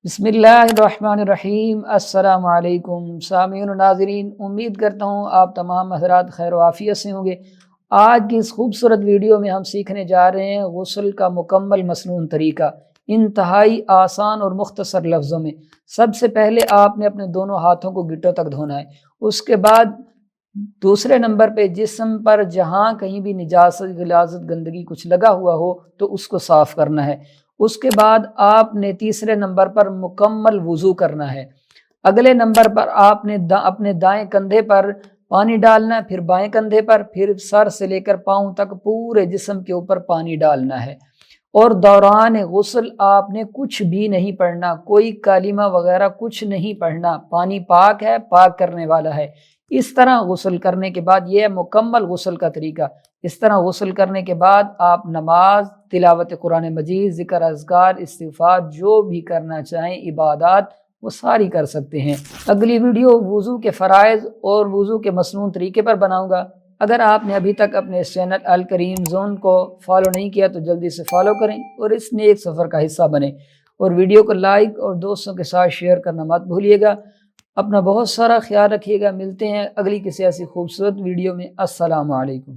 بسم اللہ الرحمن الرحیم۔ السلام علیکم سامعین و ناظرین، امید کرتا ہوں آپ تمام حضرات خیر و عافیت سے ہوں گے۔ آج کی اس خوبصورت ویڈیو میں ہم سیکھنے جا رہے ہیں غسل کا مکمل مسنون طریقہ، انتہائی آسان اور مختصر لفظوں میں۔ سب سے پہلے آپ نے اپنے دونوں ہاتھوں کو گٹوں تک دھونا ہے، اس کے بعد دوسرے نمبر پہ جسم پر جہاں کہیں بھی نجاست غلاظت گندگی کچھ لگا ہوا ہو تو اس کو صاف کرنا ہے۔ اس کے بعد آپ نے تیسرے نمبر پر مکمل وضو کرنا ہے۔ اگلے نمبر پر آپ نے اپنے دائیں کندھے پر پانی ڈالنا ہے، پھر بائیں کندھے پر، پھر سر سے لے کر پاؤں تک پورے جسم کے اوپر پانی ڈالنا ہے۔ اور دوران غسل آپ نے کچھ بھی نہیں پڑھنا، کوئی کلمہ وغیرہ کچھ نہیں پڑھنا، پانی پاک ہے، پاک کرنے والا ہے۔ اس طرح غسل کرنے کے بعد، یہ مکمل غسل کا طریقہ، اس طرح غسل کرنے کے بعد آپ نماز، تلاوت قرآن مجید، ذکر اذکار، استغفار، جو بھی کرنا چاہیں عبادات، وہ ساری کر سکتے ہیں۔ اگلی ویڈیو وضو کے فرائض اور وضو کے مسنون طریقے پر بناؤں گا۔ اگر آپ نے ابھی تک اپنے اس چینل الکریم زون کو فالو نہیں کیا تو جلدی سے فالو کریں اور اس نیک سفر کا حصہ بنیں، اور ویڈیو کو لائک اور دوستوں کے ساتھ شیئر کرنا مت بھولیے گا۔ اپنا بہت سارا خیال رکھیے گا۔ ملتے ہیں اگلی کسی ایسی خوبصورت ویڈیو میں۔ السلام علیکم۔